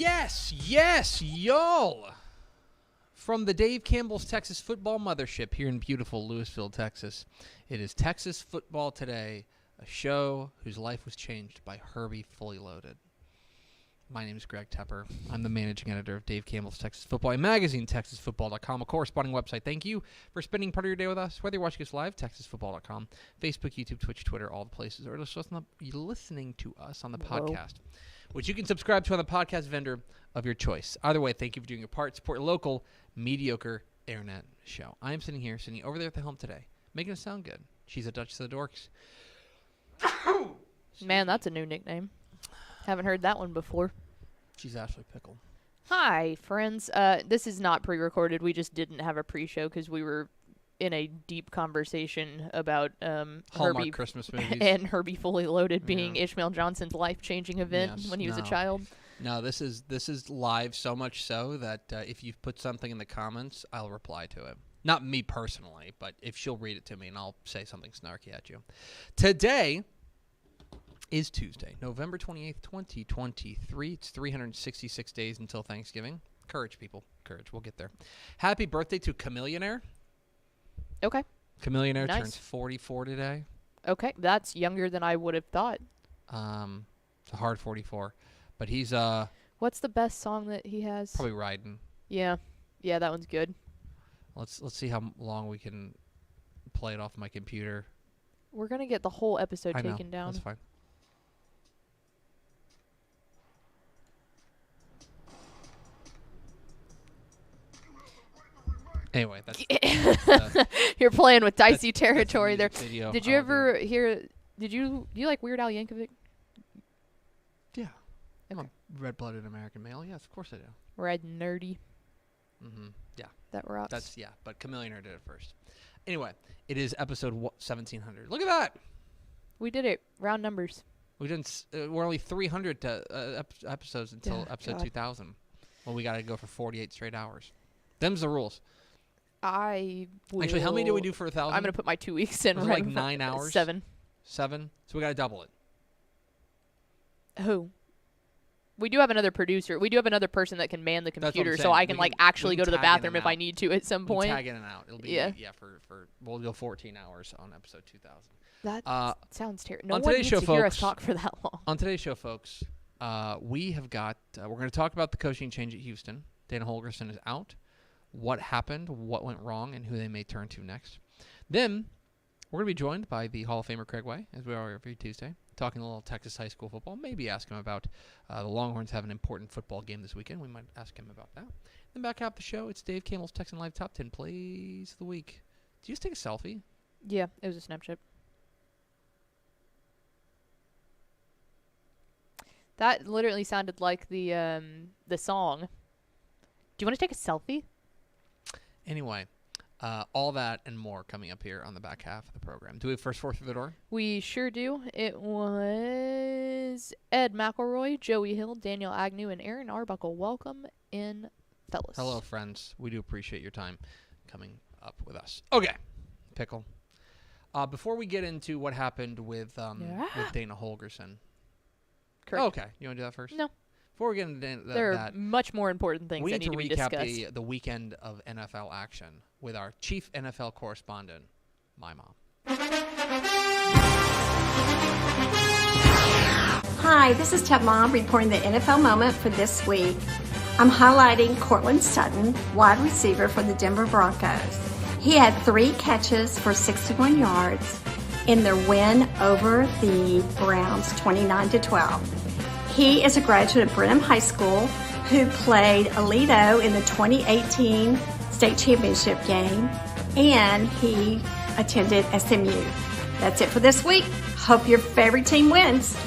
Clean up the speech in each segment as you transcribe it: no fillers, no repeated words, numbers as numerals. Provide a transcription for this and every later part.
Yes, y'all. From the Dave Campbell's Texas Football Mothership here in beautiful Lewisville, Texas, it is Texas Football Today, a show whose life was changed by Herbie Fully Loaded. My name is Greg Tepper. I'm the managing editor of Dave Campbell's Texas Football magazine, TexasFootball.com, a corresponding website. Thank you for spending part of your day with us, whether you're watching us live, TexasFootball.com, Facebook, YouTube, Twitch, Twitter, all the places, or just listening to us on the podcast, which you can subscribe to on the podcast vendor of your choice. Either way, thank you for doing your part. Support your local, mediocre internet show. I am sitting over there at the helm today, making it sound good. She's a Duchess of the Dorks. Man, that's a new nickname. Haven't heard that one before. She's Ashley Pickle. Hi, friends. This is not pre-recorded. We just didn't have a pre-show because we were in a deep conversation about Hallmark Herbie Christmas movies. and Herbie Fully Loaded being Ishmael Johnson's life-changing event when he was a child. No, this is live so much so that if you've put something in the comments, I'll reply to it. Not me personally, but if she'll read it to me and I'll say something snarky at you. Today is Tuesday, November 28th, 2023. It's 366 days until Thanksgiving. Courage, people. Courage. We'll get there. Happy birthday to Chameleonaire. Okay. Chameleonaire Nice. turns 44 today. Okay, that's younger than I would have thought. It's a hard 44. But he's What's the best song that he has? probably riding. Yeah, that one's good. Let's see how long we can play it off my computer. We're going to get the whole episode I know. taken down. That's fine. Anyway, that's You're playing with dicey that's the territory there. music video Did you ever hear? Do you like Weird Al Yankovic? Yeah. I'm Okay. a red-blooded American male. Yes, of course I do. Red nerdy. Mm-hmm. Yeah. That rocks. But Chameleonaire did it first. Anyway, it is episode 1700. Look at that. We did it. Round numbers. We're only 300 episodes until Oh, episode God. 2000. Well, we got to go for 48 straight hours. Them's the rules. I will. Actually, how many did we do for 1,000? I'm gonna put my 2 weeks in. Was it right like in 9 hours? 7. 7? So we got to double it. Who? We do have another producer. We do have another person that can man the what I'm computer, so saying. I We can can- actually we go can to the tag in bathroom and if I out. need to at some We'll point. tag in and out. It'll be we'll go 14 hours on episode 2000. That sounds terrible. No on one today's needs show, to hear us folks- talk for that long. On today's show, folks, we have got we're going to talk about the coaching change at Houston. Dana Holgorsen is out. What happened, what went wrong, and who they may turn to next. Then we're going to be joined by the Hall of Famer Craig Way, as we are every Tuesday, talking a little Texas high school football. Maybe ask him about the Longhorns have an important football game this weekend. We might ask him about that. Then back half the show, it's Dave Campbell's Texan Live Top 10 Plays of the Week. Did you just take a selfie? Yeah, it was a Snapchat. That literally sounded like the song. Do you want to take a selfie? Anyway, all that and more coming up here on the back half of the program. Do we have first four through the door? We sure do. It was Ed McElroy, Joey Hill, Daniel Agnew, and Aaron Arbuckle. Welcome in, fellas. Hello, friends. We do appreciate your time coming up with us. Okay, Pickle. Before we get into what happened with Dana Holgorsen. Correct. Oh, okay, you want to do that first? No. Before we get into There that, are much more important things we that need need to to be recap discussed. the weekend of NFL action with our chief NFL correspondent, my mom. Hi, this is Tep Mom reporting the NFL moment for this week. I'm highlighting Cortland Sutton, wide receiver for the Denver Broncos. He had 3 catches for 61 yards in their win over the Browns 29-12. He is a graduate of Brenham High School who played Alito in the 2018 state championship game, and he attended SMU. That's it for this week. Hope your favorite team wins.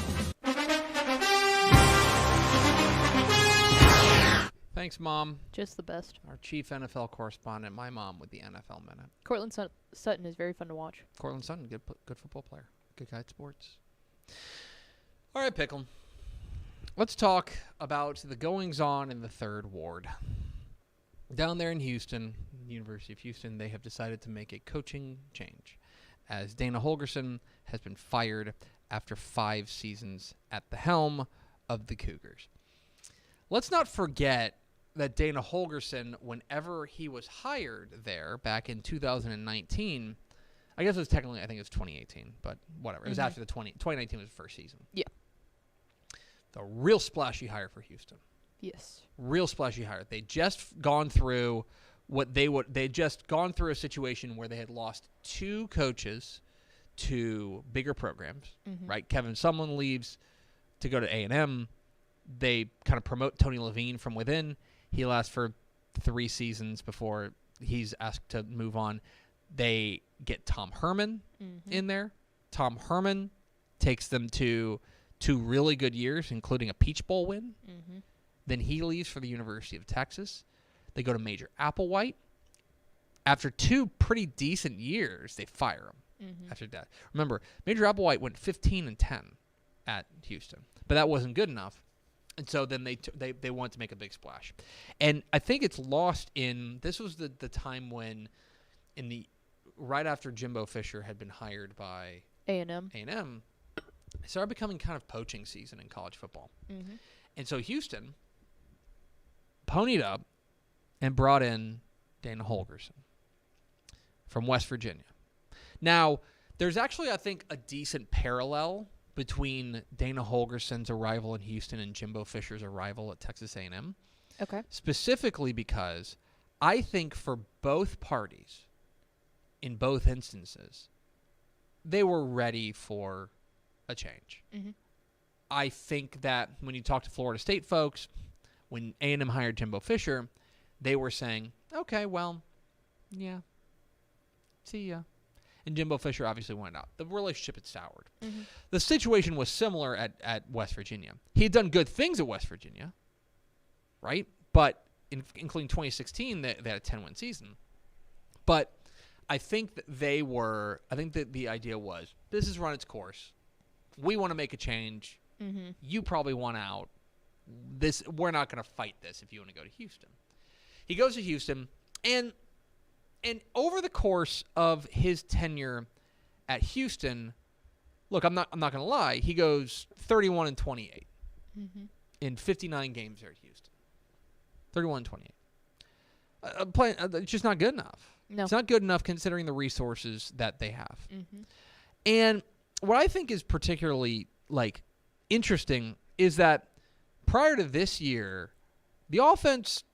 Thanks, Mom. Just the best. Our chief NFL correspondent, my mom, with the NFL Minute. Cortland Sutton is very fun to watch. Cortland Sutton, good football player. Good guy at sports. All right, Pickle. Let's talk about the goings-on in the Third Ward. Down there in Houston, University of Houston, they have decided to make a coaching change, as Dana Holgorsen has been fired after 5 seasons at the helm of the Cougars. let's not forget that Dana Holgerson, whenever he was hired there back in 2019, I guess it was technically, I think it was 2018, but whatever. It was after the 2019 was the first season. Yeah. The real splashy hire for Houston. Yes. Real splashy hire. They just gone through they just gone through a situation where they had lost 2 coaches to bigger programs, right? Kevin Sumlin leaves to go to A&M. They kind of promote Tony Levine from within. He lasts for 3 seasons before he's asked to move on. They get Tom Herman in there. Tom Herman takes them to 2 really good years, including a Peach Bowl win. Then he leaves for the University of Texas. They go to Major Applewhite. After 2 pretty decent years, they fire him after that. Remember, Major Applewhite went 15-10 at Houston, but that wasn't good enough. And so then they wanted to make a big splash. And I think it's lost in – this was the time when right after Jimbo Fisher had been hired by A&M, it started becoming kind of poaching season in college football. And so Houston ponied up and brought in Dana Holgerson from West Virginia. Now, there's actually, I think, a decent parallel between Dana Holgerson's arrival in Houston and Jimbo Fisher's arrival at Texas A&M. Okay. Specifically because I think for both parties, in both instances, they were ready for a change. I think that when you talk to Florida State folks, when A&M hired Jimbo Fisher, they were saying, okay, well, yeah, see ya. And Jimbo Fisher obviously went out. The relationship had soured. The situation was similar at West Virginia. He had done good things at West Virginia, right? But including 2016, they had a 10-win season. But I think that the idea was, this has run its course. We want to make a change. You probably want out. We're not going to fight this if you want to go to Houston. He goes to Houston, and over the course of his tenure at Houston, look, I'm not going to lie, he goes 31-28 in 59 games there at Houston. 31-28. It's just not good enough. No. It's not good enough considering the resources that they have. And what I think is particularly interesting is that prior to this year, the offense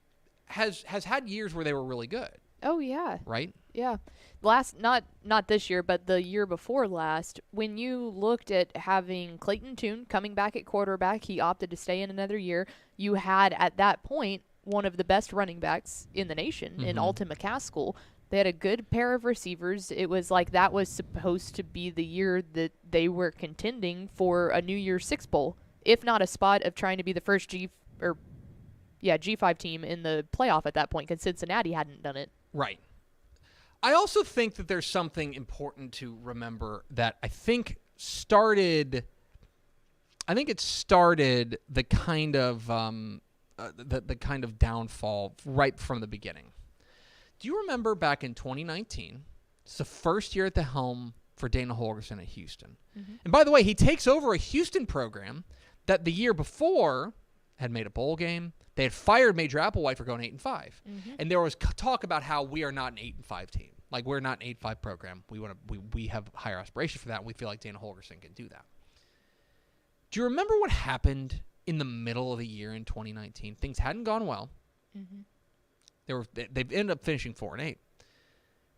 has had years where they were really good. Oh, yeah. Right? Yeah. Not this year, but the year before last, when you looked at having Clayton Tune coming back at quarterback, he opted to stay in another year. You had, at that point, one of the best running backs in the nation in Alton McCaskill. They had a good pair of receivers. It was like that was supposed to be the year that they were contending for a New Year's Six Bowl, if not a spot of trying to be the first G5 team in the playoff at that point, because Cincinnati hadn't done it. Right. I also think that there's something important to remember that I think started the kind of the kind of downfall right from the beginning. Do you remember back in 2019? It's the first year at the helm for Dana Holgerson at Houston. And by the way, he takes over a Houston program that the year before had made a bowl game. They had fired Major Applewhite for going 8-5. And there was talk about how we are not an 8-5 team. Like, we're not an 8-5 program. We have higher aspirations for that, and we feel like Dana Holgerson can do that. Do you remember what happened in the middle of the year in 2019? Things hadn't gone well. They've ended up finishing 4-8. Remember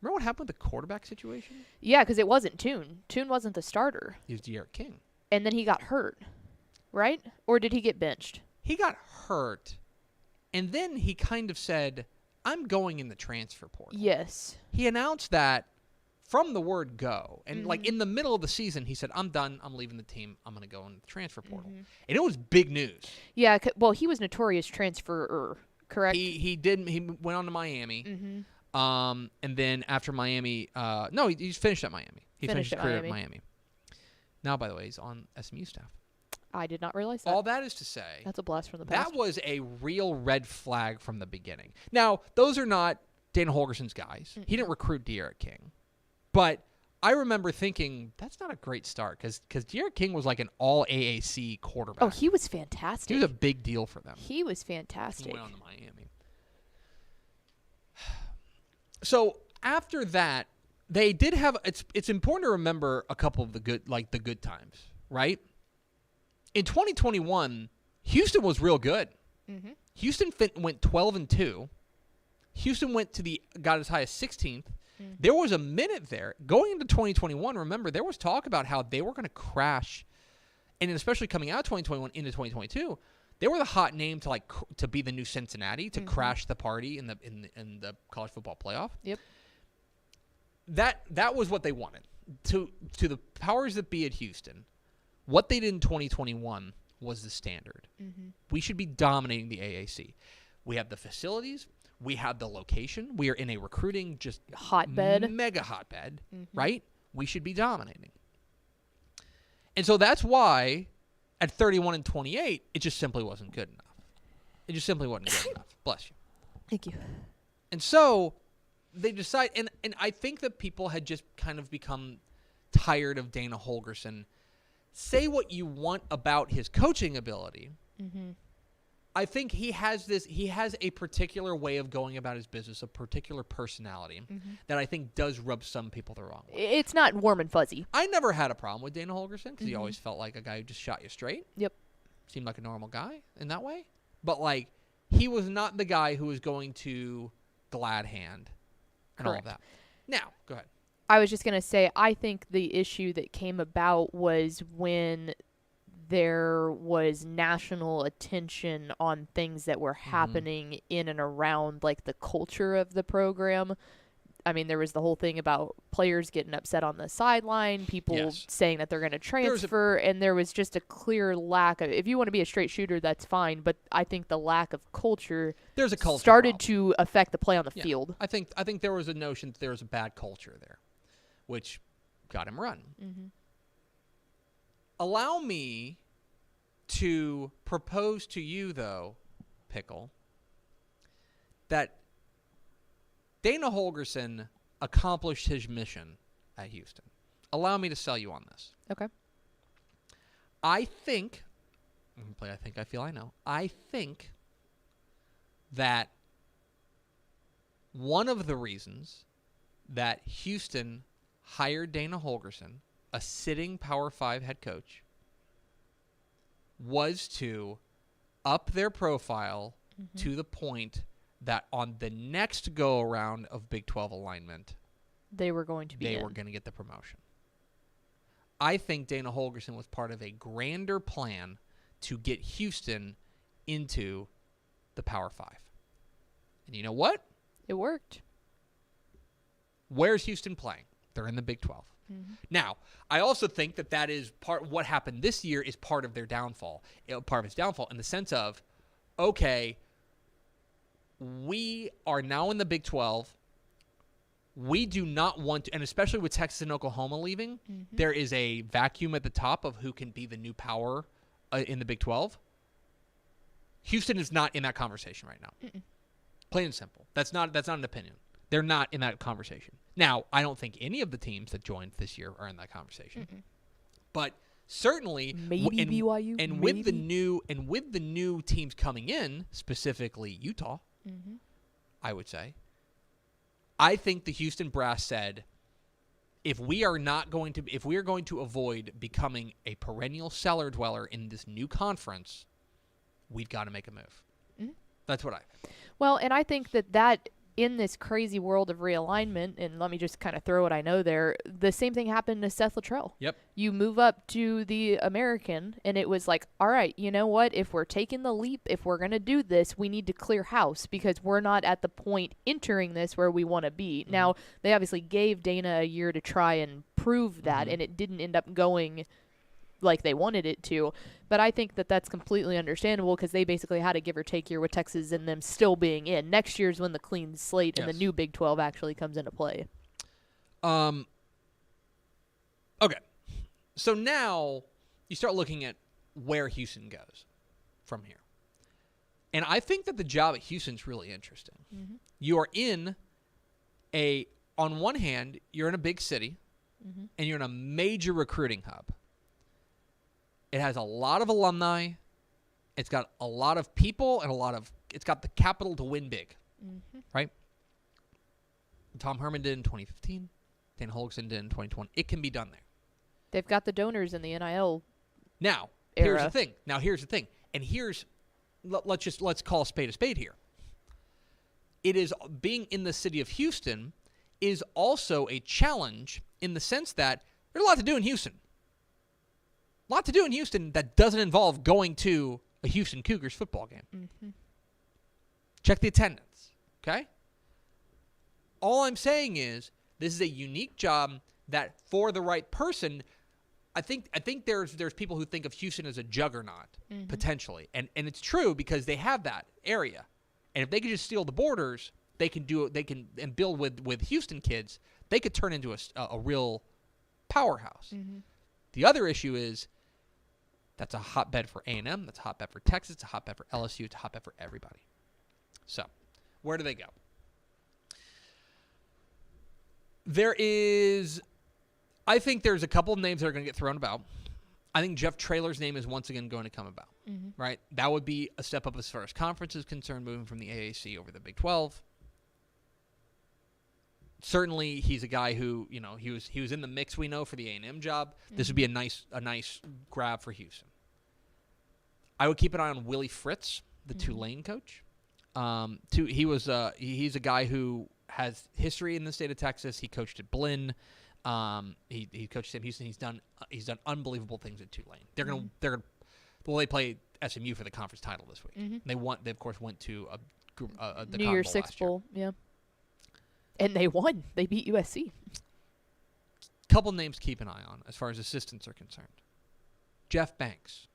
what happened with the quarterback situation? Yeah, because it wasn't Tune. Tune wasn't the starter. He was De'Aaron King. And then he got hurt, right? Or did he get benched? He got hurt, and then he kind of said, I'm going in the transfer portal. Yes. He announced that from the word go. And like in the middle of the season, he said, I'm done. I'm leaving the team. I'm going to go in the transfer portal. And it was big news. Yeah, well, he was notorious transferer, correct? He went on to Miami. And then after Miami, he's finished at Miami. He finished his career at Miami. Now, by the way, he's on SMU staff. I did not realize that. All that is to say, that's a blast from the past. That was a real red flag from the beginning. Now, those are not Dana Holgerson's guys. He didn't recruit De'Aaron King. But I remember thinking that's not a great start because De'Aaron King was like an all AAC quarterback. Oh, he was fantastic. He was a big deal for them. He was He fantastic. went on to Miami. So after that, they did have. It's important to remember a couple of the good times, right? In 2021, Houston was real good. Mm-hmm. Houston went 12-2. Houston got as high as 16th. Mm-hmm. There was a minute there going into 2021. Remember, there was talk about how they were going to crash, and especially coming out of 2021 into 2022, they were the hot name to be the new Cincinnati, to crash the party in the college football playoff. Yep. That was what they wanted. To the powers that be at Houston, what they did in 2021 was the standard. Mm-hmm. We should be dominating the AAC. We have the facilities. We have the location. We are in a recruiting just hotbed, mega hotbed, right? We should be dominating. And so that's why at 31-28, it just simply wasn't good enough. It just simply wasn't good enough. Bless you. Thank you. And so they decide, and I think that people had just kind of become tired of Dana Holgorsen. Say what you want about his coaching ability. Mm-hmm. I think he has a particular way of going about his business, a particular personality that I think does rub some people the wrong way. It's not warm and fuzzy. I never had a problem with Dana Holgorsen because he always felt like a guy who just shot you straight. Yep. Seemed like a normal guy in that way. But, like, he was not the guy who was going to glad hand and all of that. Now, go ahead. I was just going to say, I think the issue that came about was when there was national attention on things that were happening in and around, like, the culture of the program. I mean, there was the whole thing about players getting upset on the sideline, people saying that they're going to transfer, and there was just a clear lack of, if you want to be a straight shooter, that's fine, but I think the lack of culture started to affect the play on the field. I think there was a notion that there was a bad culture there, which got him run. Mm-hmm. Allow me to propose to you, though, Pickle, that Dana Holgorsen accomplished his mission at Houston. Allow me to sell you on this. Okay. I think that one of the reasons that Houston hired Dana Holgorsen, a sitting Power 5 head coach, was to up their profile to the point that on the next go-around of Big 12 alignment, they were going to get the promotion. I think Dana Holgorsen was part of a grander plan to get Houston into the Power 5. And you know what? It worked. Where's Houston playing? They're in the Big 12. Now, I also think that is what happened this year is part of their downfall. Part of its downfall in the sense of, okay, we are now in the Big 12. We do not want to, and especially with Texas and Oklahoma leaving, there is a vacuum at the top of who can be the new power in the Big 12. Houston is not in that conversation right now. Plain and simple. That's not an opinion. They're not in that conversation. Now, I don't think any of the teams that joined this year are in that conversation. But certainly, maybe BYU, and maybe. with the new teams coming in, specifically Utah, I would say, I think the Houston Brass said, if we are going to avoid becoming a perennial cellar dweller in this new conference, we've got to make a move. That's what I think. Well, and I think that in this crazy world of realignment, and let me just kind of throw what I know there, the same thing happened to Seth Luttrell. Yep. You move up to the American, and it was like, all right, you know what? If we're taking the leap, if we're going to do this, we need to clear house because we're not at the point entering this where we want to be. Now, they obviously gave Dana a year to try and prove that, and it didn't end up going like they wanted it to. But I think that's completely understandable because they basically had a give or take year with Texas and them still being in. Next year's when the clean slate and the new Big 12 actually comes into play. Okay. So now you start looking at where Houston goes from here. And I think that the job at Houston's really interesting. You are on one hand, you're in a big city and you're in a major recruiting hub. It has a lot of alumni. It's got a lot of people and it's got the capital to win big, right? Tom Herman did in 2015. Dan Holgson did in 2020. It can be done there. They've got the donors in the NIL Now, era. here's the thing. And let's call a spade here. It is being in the city of Houston is also a challenge in the sense that there's a lot to do in Houston. A lot to do in Houston that doesn't involve going to a Houston Cougars football game. Check the attendance, okay? All I'm saying is this is a unique job that for the right person, I think there's people who think of Houston as a juggernaut, potentially. And it's true because they have that area. And if they could just steal the borders, they can and build with Houston kids, they could turn into a real powerhouse. The other issue is that's a hotbed for A&M, that's a hotbed for Texas, it's a hotbed for LSU, it's a hotbed for everybody. So, where do they go? I think there's a couple of names that are going to get thrown about. I think Jeff Traylor's name is once again going to come about, right? That would be a step up as far as conference is concerned, moving from the AAC over the Big 12. Certainly, he's a guy who, he was in the mix, we know, for the A&M job. This would be a nice grab for Houston. I would keep an eye on Willie Fritz, the Tulane coach. He's a guy who has history in the state of Texas. He coached at Blinn. He coached at Houston. He's done unbelievable things at Tulane. They play SMU for the conference title this week. They of course went to the New Year's Six Bowl, yeah. And they won. They beat USC. Couple names to keep an eye on as far as assistants are concerned. Jeff Banks.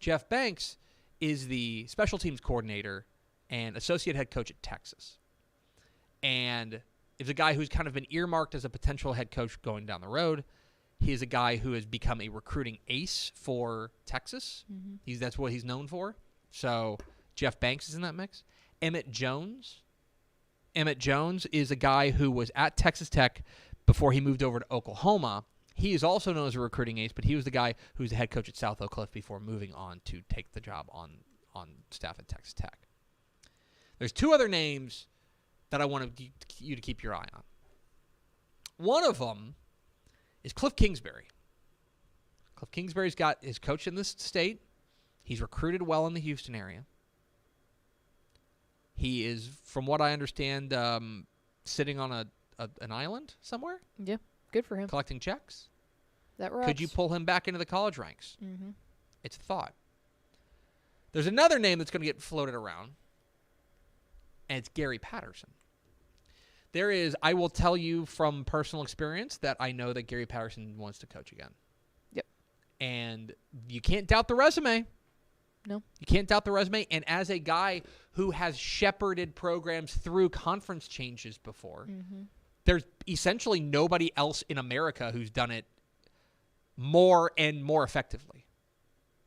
Jeff Banks is the special teams coordinator and associate head coach at Texas. And is a guy who's kind of been earmarked as a potential head coach going down the road. He is a guy who has become a recruiting ace for Texas. That's what he's known for. So Jeff Banks is in that mix. Emmett Jones is a guy who was at Texas Tech before he moved over to Oklahoma. He is also known as a recruiting ace, but he was the guy who's the head coach at South Oak Cliff before moving on to take the job on staff at Texas Tech. There's two other names that I want you to keep your eye on. One of them is Cliff Kingsbury. Cliff Kingsbury's got his coach in this state. He's recruited well in the Houston area. He is, from what I understand, sitting on an island somewhere. Yeah, good for him. Collecting checks. That rocks. Could you pull him back into the college ranks? It's a thought. There's another name that's going to get floated around, and it's Gary Patterson. I will tell you from personal experience that I know that Gary Patterson wants to coach again. Yep. And you can't doubt the resume. No. You can't doubt the resume. And as a guy who has shepherded programs through conference changes before, there's essentially nobody else in America who's done it more and more effectively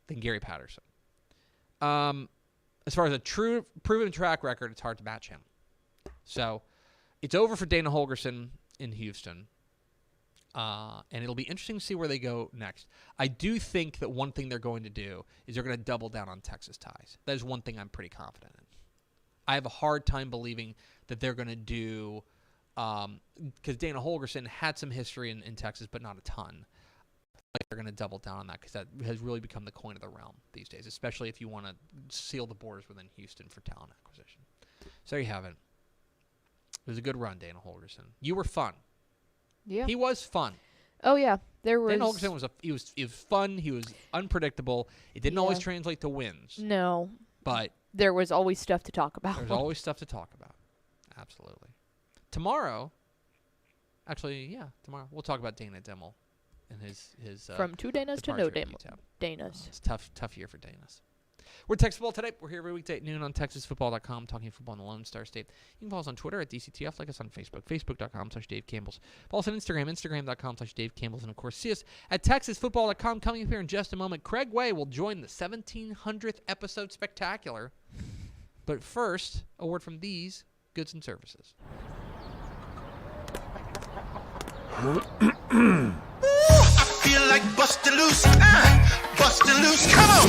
than Gary Patterson. As far as a true proven track record, it's hard to match him. So it's over for Dana Holgorsen in Houston. And it'll be interesting to see where they go next. I do think that one thing they're going to do is they're going to double down on Texas ties. That is one thing I'm pretty confident in. I have a hard time believing that they're going to do, because Dana Holgorsen had some history in Texas, but not a ton. They're going to double down on that because that has really become the coin of the realm these days, especially if you want to seal the borders within Houston for talent acquisition. So there you have it. It was a good run, Dana Holgorsen. You were fun. Yeah. He was fun. Oh yeah, there was. Dana Holgorsen was fun. He was unpredictable. It didn't always translate to wins. No. But there was always stuff to talk about. There's always stuff to talk about. Absolutely. Tomorrow, tomorrow we'll talk about Dana Dimmel and his from two Danas to no Danas. It's a tough year for Danas. We're Texas Football Today. We're here every weekday at noon on TexasFootball.com, talking football in the Lone Star State. You can follow us on Twitter at DCTF, like us on Facebook, Facebook.com/Dave Campbell's. Follow us on Instagram, Instagram.com/Dave Campbell's. And, of course, see us at TexasFootball.com. Coming up here in just a moment, Craig Way will join the 1700th episode spectacular. But first, a word from these goods and services. I feel like bustin' loose, bustin' loose. Come on,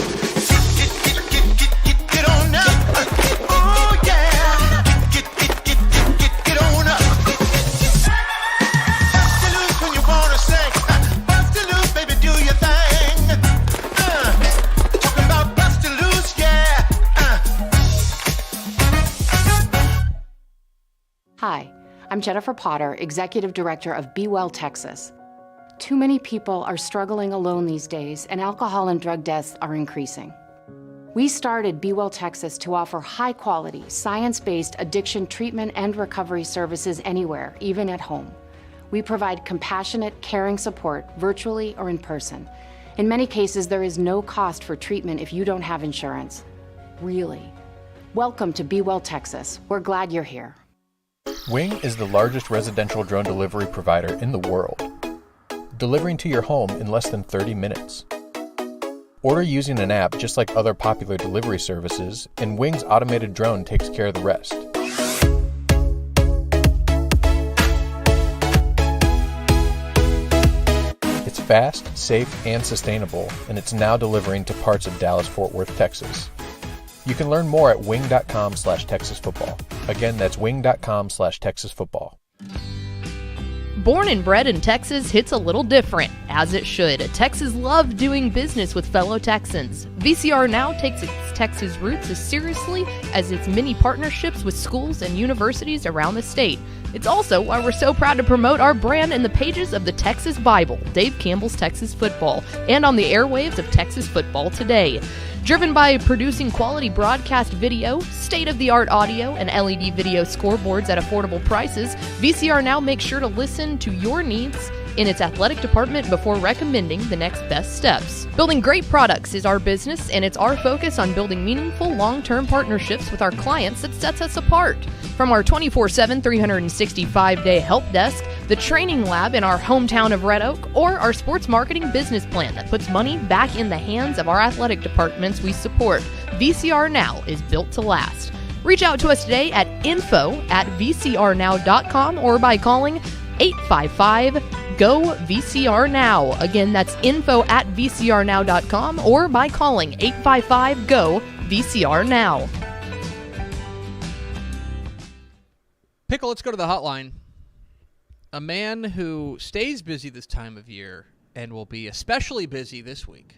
get on up. Oh yeah, get on up. Bustin' loose when you wanna sing. Bustin' loose, baby, do your thing. Talking about bustin' loose, yeah. Hi, I'm Jennifer Potter, Executive Director of Be Well Texas. Too many people are struggling alone these days, and alcohol and drug deaths are increasing. We started Be Well Texas to offer high-quality, science-based addiction treatment and recovery services anywhere, even at home. We provide compassionate, caring support virtually or in person. In many cases, there is no cost for treatment if you don't have insurance. Really. Welcome to Be Well Texas. We're glad you're here. Wing is the largest residential drone delivery provider in the world, delivering to your home in less than 30 minutes. Order using an app just like other popular delivery services, and Wing's automated drone takes care of the rest. It's fast, safe, and sustainable, and it's now delivering to parts of Dallas-Fort Worth, Texas. You can learn more at wing.com/TexasFootball. Again, that's wing.com/TexasFootball. Born and bred in Texas hits a little different, as it should. Texas loves doing business with fellow Texans. VCR Now takes its Texas roots as seriously as its many partnerships with schools and universities around the state. It's also why we're so proud to promote our brand in the pages of the Texas Bible, Dave Campbell's Texas Football, and on the airwaves of Texas Football Today. Driven by producing quality broadcast video, state-of-the-art audio, and LED video scoreboards at affordable prices, VCR Now makes sure to listen to your needs in its athletic department before recommending the next best steps. Building great products is our business, and it's our focus on building meaningful, long-term partnerships with our clients that sets us apart. From our 24/7, 365-day help desk, the training lab in our hometown of Red Oak, or our sports marketing business plan that puts money back in the hands of our athletic departments we support, VCR Now is built to last. Reach out to us today at info@vcrnow.com or by calling 855-GO-VCR-NOW. Again, that's info@vcrnow.com or by calling 855-GO-VCR-NOW. Pickle, let's go to the hotline. A man who stays busy this time of year and will be especially busy this week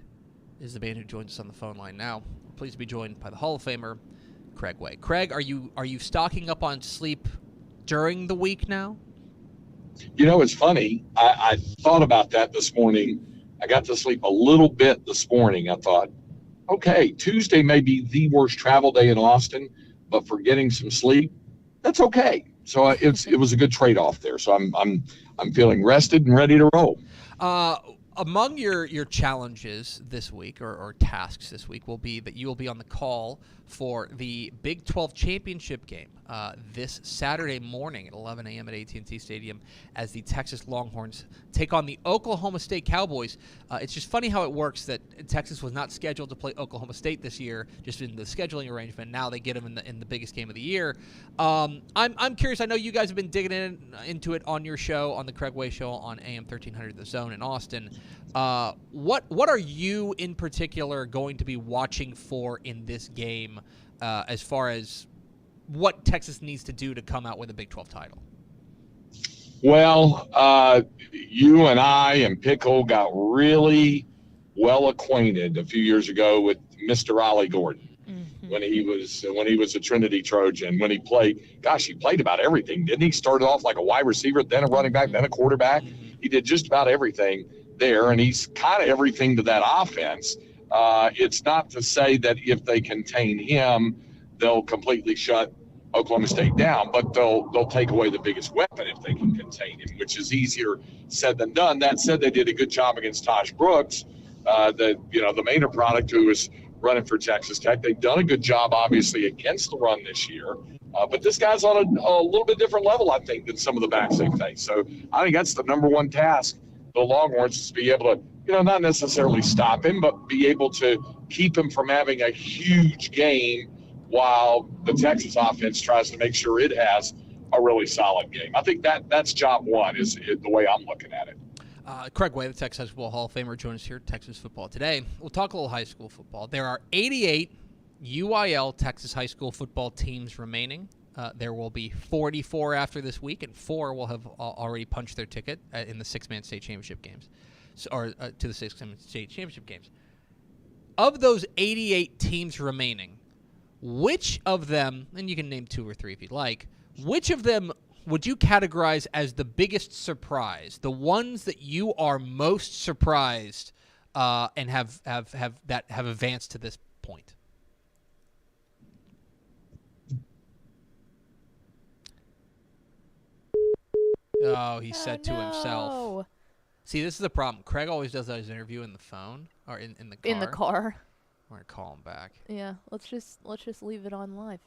is the man who joins us on the phone line now. Pleased to be joined by the Hall of Famer, Craig Way. Craig, are you stocking up on sleep during the week now? You know, it's funny. I thought about that this morning. I got to sleep a little bit this morning. I thought, okay, Tuesday may be the worst travel day in Austin, but for getting some sleep, that's okay. So it was a good trade-off there. So I'm feeling rested and ready to roll. Among your challenges this week or tasks this week will be that you will be on the call for the Big 12 championship game this Saturday morning at 11 a.m. at AT&T Stadium as the Texas Longhorns take on the Oklahoma State Cowboys. It's just funny how it works that Texas was not scheduled to play Oklahoma State this year, just in the scheduling arrangement. Now they get them in the biggest game of the year. I'm curious. I know you guys have been digging into it on your show, on the Craig Way Show on AM 1300 The Zone in Austin. What are you in particular going to be watching for in this game as far as what Texas needs to do to come out with a Big 12 title? Well, you and I and Pickle got really well acquainted a few years ago with Mr. Ollie Gordon when he was a Trinity Trojan. When he played about everything, didn't he? Started off like a wide receiver, then a running back, then a quarterback. He did just about everything there, and he's kind of everything to that offense. It's not to say that if they contain him, they'll completely shut Oklahoma State down, but they'll take away the biggest weapon if they can contain him, which is easier said than done. That said, they did a good job against Tosh Brooks, the Maynard product who was running for Texas Tech. They've done a good job, obviously, against the run this year. But this guy's on a little bit different level, I think, than some of the backs they face. So I think that's the number one task for the Longhorns, is to be able to, not necessarily stop him, but be able to keep him from having a huge game while the Texas offense tries to make sure it has a really solid game. I think that's job one, is the way I'm looking at it. Craig Way, the Texas High School Hall of Famer, joins us here at Texas Football Today. We'll talk a little high school football. There are 88 UIL Texas high school football teams remaining. There will be 44 after this week, and 4 will have already punched their ticket in the six-man state championship games, to the six-man state championship games. Of those 88 teams remaining, which of them, and you can name 2 or 3 if you'd like, which of them would you categorize as the biggest surprise? The ones that you are most surprised and have advanced to this point? Oh, he said to himself. See, this is the problem. Craig always does his interview in the phone or in the car. In the car. We're gonna call him back. Yeah, let's just leave it on live.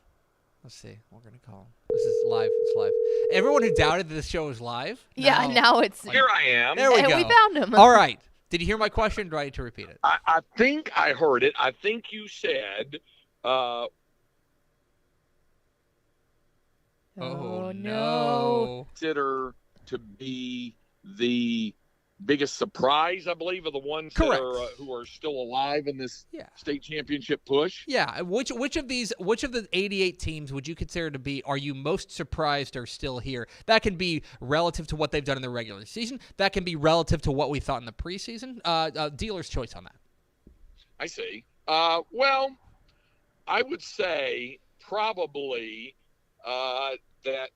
Let's see. We're gonna call him. This is live. It's live. Everyone who doubted that this show was live. Now it's Here I am. There we go. We found him. All right. Did you hear my question? Do I need to repeat it? I think I heard it. I think you said, Oh no. consider to be the biggest surprise, I believe, of the ones Correct. that are who are still alive in this Yeah. state championship push. Yeah. Which of the 88 teams would you consider to be, are you most surprised are still here? That can be relative to what they've done in the regular season. That can be relative to what we thought in the preseason. Dealer's choice on that. I see. Well, I would say probably that,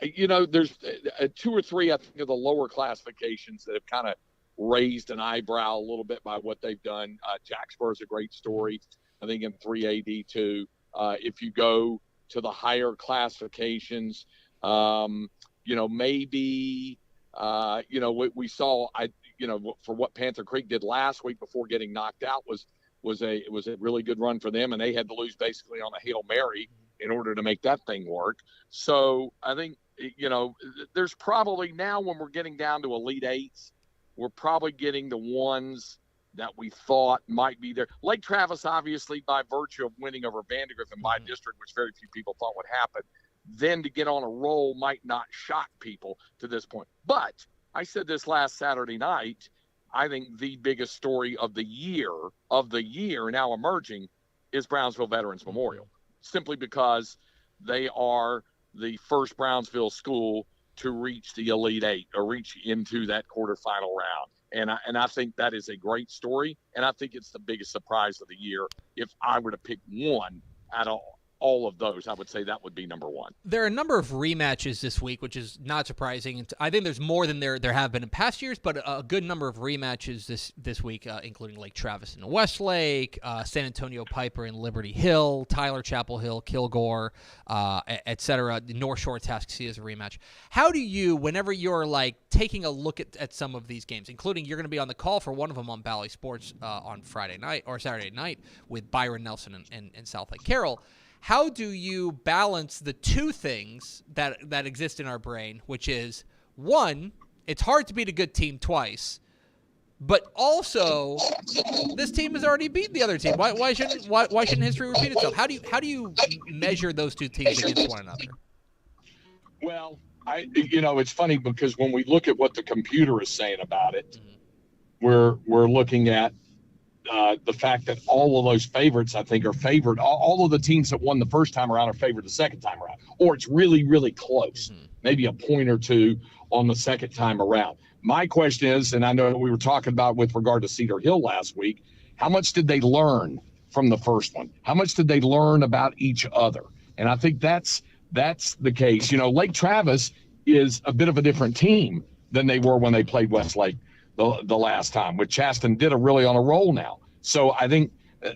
there's 2 or 3, I think, of the lower classifications that have kind of raised an eyebrow a little bit by what they've done. Jacksboro is a great story, I think, in 3AD2. If you go to the higher classifications, maybe, we saw, for what Panther Creek did last week before getting knocked out was a really good run for them, and they had to lose basically on a Hail Mary in order to make that thing work. So I think, there's probably now, when we're getting down to Elite Eights, we're probably getting the ones that we thought might be there. Lake Travis, obviously, by virtue of winning over Vandergrift in my district, which very few people thought would happen, then to get on a roll might not shock people to this point. But I said this last Saturday night, I think the biggest story of the year now emerging is Brownsville Veterans Memorial, simply because they are the first Brownsville school to reach the Elite Eight or reach into that quarterfinal round. And I think that is a great story, and I think it's the biggest surprise of the year. If I were to pick one out of all of those, I would say that would be number one. There are a number of rematches this week, which is not surprising. I think there's more than there have been in past years, but a good number of rematches this week, including Lake Travis and Westlake, San Antonio Piper and Liberty Hill, Tyler Chapel Hill, Kilgore, etc. North Shore Tuskegee is a rematch. How do you, whenever you're taking a look at some of these games, including you're going to be on the call for one of them on Bally Sports on Friday night or Saturday night with Byron Nelson and South Lake Carroll, how do you balance the two things that exist in our brain, which is, one, it's hard to beat a good team twice, but also this team has already beaten the other team. Why shouldn't history repeat itself? How do you measure those two teams against one another? Well, it's funny because when we look at what the computer is saying about it, we're looking at the fact that all of those favorites, I think, are favored. All of the teams that won the first time around are favored the second time around, or it's really, really close, maybe a point or two on the second time around. My question is, and I know we were talking about with regard to Cedar Hill last week, how much did they learn from the first one? How much did they learn about each other? And I think that's the case. Lake Travis is a bit of a different team than they were when they played Westlake the last time, with Chaston Ditta really on a roll now. So I think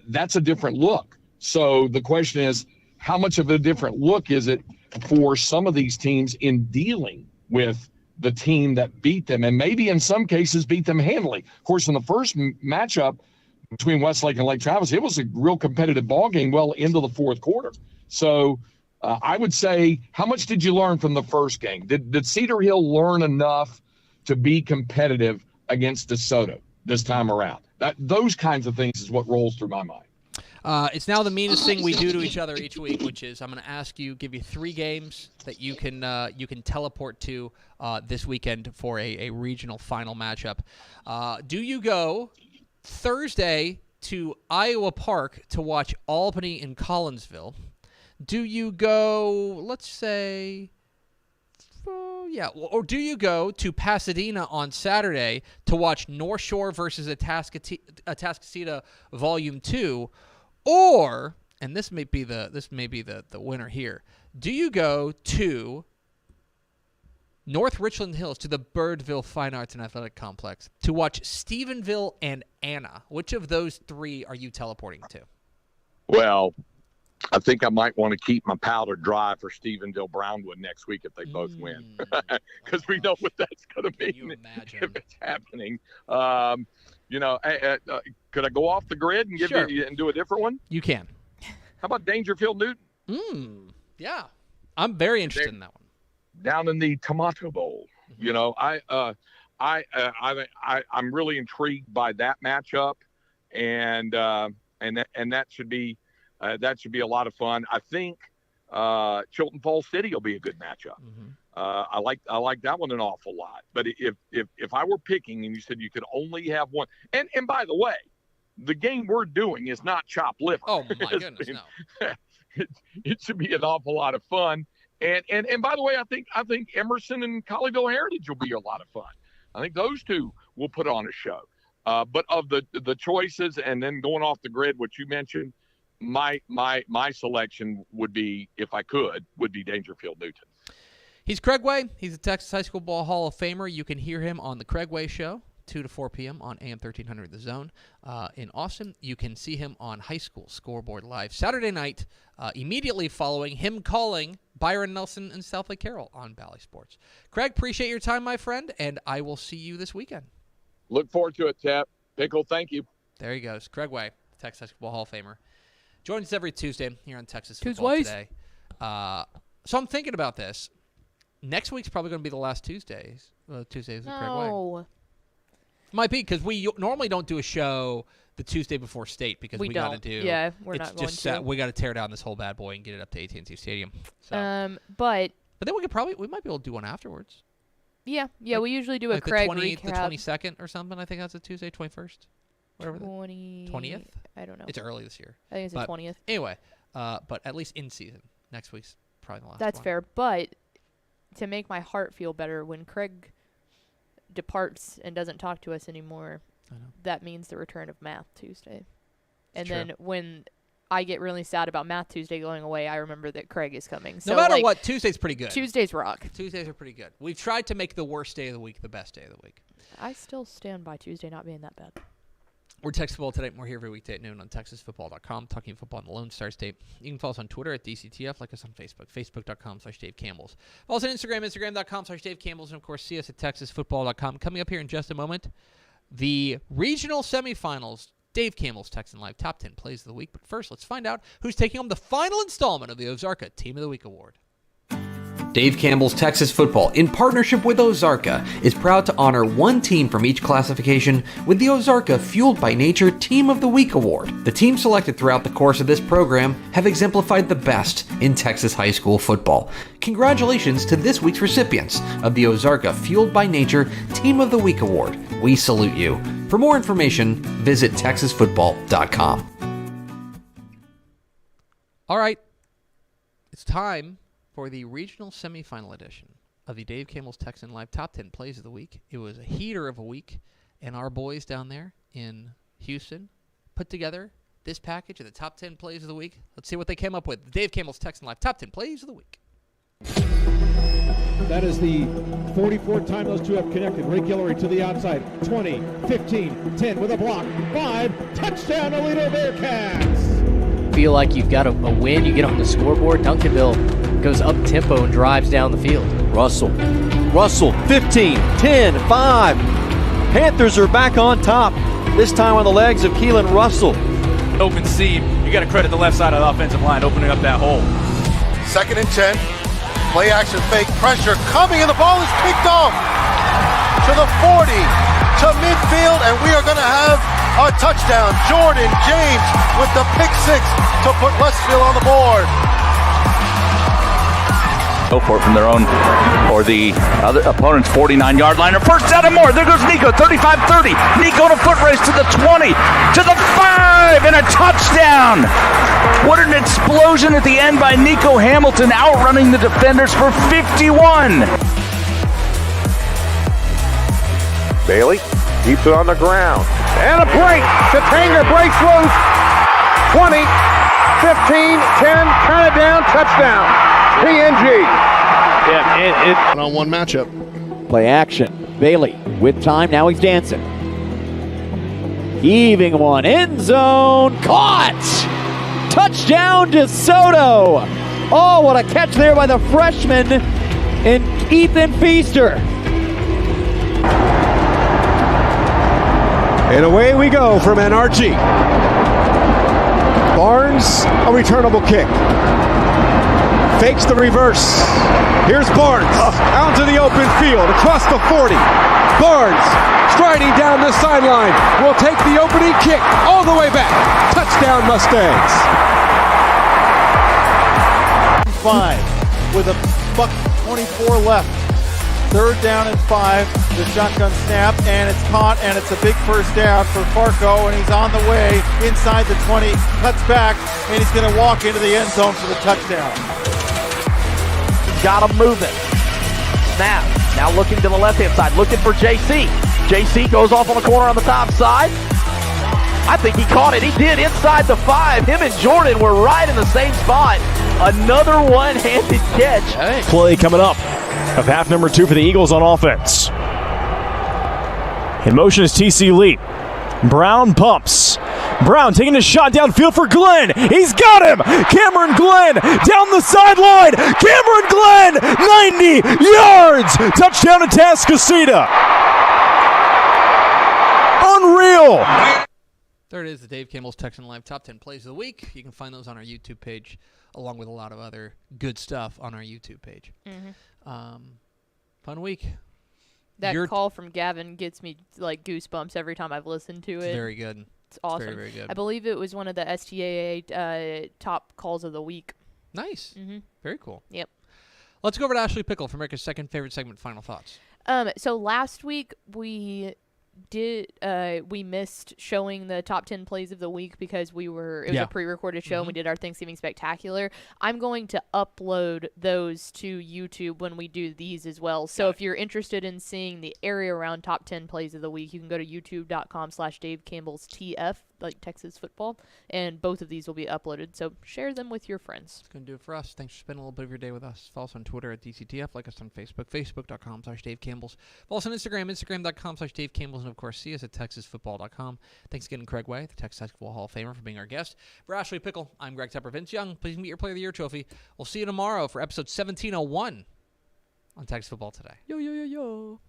that's a different look. So the question is, how much of a different look is it for some of these teams in dealing with the team that beat them, and maybe in some cases beat them handily? Of course, in the first matchup between Westlake and Lake Travis, it was a real competitive ball game well into the fourth quarter. So I would say, how much did you learn from the first game? Did Cedar Hill learn enough to be competitive against DeSoto this time around? Those kinds of things is what rolls through my mind. It's now the meanest thing we do to each other each week, which is I'm going to ask you, give you 3 games that you can teleport to this weekend for a regional final matchup. Do you go Thursday to Iowa Park to watch Albany and Collinsville? Do you go, let's say, or do you go to Pasadena on Saturday to watch North Shore versus Atascocita Volume 2? Or, and this may be the winner here, do you go to North Richland Hills, to the Birdville Fine Arts and Athletic Complex, to watch Stephenville and Anna? Which of those 3 are you teleporting to? Well, I think I might want to keep my powder dry for Stephenville Brownwood next week if they both win, because we know what that's going to mean if it's happening. Could I go off the grid and give you and do a different one? You can. How about Dangerfield Newton? Yeah, I'm very interested in that one. Down in the Tomato Bowl, I'm really intrigued by that matchup, and that should be a lot of fun. I think Chilton Falls City will be a good matchup. I like that one an awful lot. But if I were picking, and you said you could only have one, and by the way, the game we're doing is not chopped liver. Oh my goodness, no. It should be an awful lot of fun. And by the way, I think Emerson and Colleyville Heritage will be a lot of fun. I think those 2 will put on a show. But of the choices, and then going off the grid, what you mentioned, my selection would be, if I could, would be Dangerfield Newton. He's Craig Way. He's a Texas High School Ball Hall of Famer. You can hear him on the Craig Way Show, 2 to 4 p.m. on AM 1300 The Zone. In Austin, you can see him on High School Scoreboard Live Saturday night, immediately following him calling Byron Nelson and South Lake Carroll on Bally Sports. Craig, appreciate your time, my friend, and I will see you this weekend. Look forward to it, Tap. Pickle, thank you. There he goes. Craig Way, Texas High School Ball Hall of Famer. Joins us every Tuesday here on Texas Football Today. So I'm thinking about this. Next week's probably going to be the last Tuesdays. Tuesdays with Craig Way. Might be, because we normally don't do a show the Tuesday before state, because we got to do. Yeah, we're not going to. We got to tear down this whole bad boy and get it up to AT&T Stadium. So. But then we might be able to do one afterwards. Yeah, we usually do a Craig recap. The 22nd or something. I think that's a Tuesday, 21st. Whatever. 20th? I don't know. It's early this year. I think it's the 20th. Anyway, but at least in season. Next week's probably the last That's one. fair. But to make my heart feel better, when Craig departs and doesn't talk to us anymore, that means the return of Math Tuesday. And then when I get really sad about Math Tuesday going away, I remember that Craig is coming. So no matter what, Tuesday's pretty good. Tuesdays rock. Tuesdays are pretty good. We've tried to make the worst day of the week the best day of the week. I still stand by Tuesday not being that bad. We're Texas Football Today. We're here every weekday at noon on TexasFootball.com, talking football in the Lone Star State. You can follow us on Twitter at DCTF, like us on Facebook, Facebook.com/Dave Campbell's. Follow us on Instagram, Instagram.com/Dave Campbell's, and, of course, see us at TexasFootball.com. Coming up here in just a moment, the regional semifinals, Dave Campbell's Texan Live Top 10 Plays of the Week. But first, let's find out who's taking home the final installment of the Ozarka Team of the Week Award. Dave Campbell's Texas Football, in partnership with Ozarka, is proud to honor one team from each classification with the Ozarka Fueled by Nature Team of the Week Award. The teams selected throughout the course of this program have exemplified the best in Texas high school football. Congratulations to this week's recipients of the Ozarka Fueled by Nature Team of the Week Award. We salute you. For more information, visit TexasFootball.com. All right, it's time for the regional semifinal edition of the Dave Campbell's Texan Live Top 10 Plays of the Week. It was a heater of a week, and our boys down there in Houston put together this package of the top 10 plays of the week. Let's see what they came up with. The Dave Campbell's Texan Live Top 10 Plays of the Week. That is the 44th time those two have connected. Ray Guillory to the outside. 20, 15, 10 with a block. 5, touchdown Alito Bearcats! Feel like you've got a win, you get on the scoreboard. Duncanville goes up tempo and drives down the field. Russell, 15, 10, 5. Panthers are back on top, this time on the legs of Keelan Russell. Open seam, you got to credit the left side of the offensive line opening up that hole. 2nd and 10, play action fake, pressure coming, and the ball is picked off to the 40, to midfield, and we are going to have a a touchdown. Jordan James with the pick six to put Westfield on the board. Go for it from their own or the other opponent's 49-yard line. A first down and more. There goes Nico, 35-30. Nico to foot race to the 20, to the 5, and a touchdown. What an explosion at the end by Nico Hamilton, outrunning the defenders for 51. Bailey keeps it on the ground. And a break. Tatanger breaks loose. 20, 15, 10, count it down, touchdown. PNG. Yeah, One-on-one matchup. play action. Bailey with time. Now he's dancing. Heaving one. End zone. Caught. Touchdown DeSoto. Oh, what a catch there by the freshman and Ethan Feaster. And away we go from NRG. Barnes, a returnable kick. Fakes the reverse. Here's Barnes out to the open field across the 40. Barnes striding down the sideline will take the opening kick all the way back. Touchdown Mustangs. 5 with a buck 24 left. 3rd down and 5. The shotgun snap, and it's caught, and it's a big first down for Farco, and he's on the way inside the 20, cuts back, and he's going to walk into the end zone for the touchdown. Got him moving. Snap. Now looking to the left-hand side, looking for JC. JC goes off on the corner on the top side. I think he caught it. He did inside the 5. Him and Jordan were right in the same spot. Another one-handed catch. Hey. Play coming up of half number 2 for the Eagles on offense. In motion is TC Lee. Brown pumps. Brown taking a shot downfield for Glenn. He's got him. Cameron Glenn down the sideline. Cameron Glenn, 90 yards. Touchdown to Tascasita. Unreal. There it is, the Dave Campbell's Texan Live Top 10 Plays of the Week. You can find those on our YouTube page, along with a lot of other good stuff on our YouTube page. Fun week. That call from Gavin gets me like goosebumps every time I've listened to it. It's very good. It's awesome. Very, very good. I believe it was one of the STAA top calls of the week. Nice. Very cool. Yep. Let's go over to Ashley Pickle for America's second favorite segment, Final Thoughts. So last week we missed showing the top 10 plays of the week because it was a pre-recorded show and we did our Thanksgiving Spectacular. I'm going to upload those to YouTube when we do these as well. So if you're interested in seeing the area around top 10 plays of the week, you can go to youtube.com/Dave Campbell's TF, like Texas football, and both of these will be uploaded. So share them with your friends. That's going to do it for us. Thanks for spending a little bit of your day with us. Follow us on Twitter at DCTF. Like us on Facebook, facebook.com/Dave Campbell's. Follow us on Instagram, instagram.com/Dave Campbell's. And, of course, see us at texasfootball.com. Thanks again to Craig Way, the Texas Football Hall of Famer, for being our guest. For Ashley Pickle, I'm Greg Tepper. Vince Young, please meet your Player of the Year trophy. We'll see you tomorrow for episode 1701 on Texas Football Today. Yo, yo, yo, yo.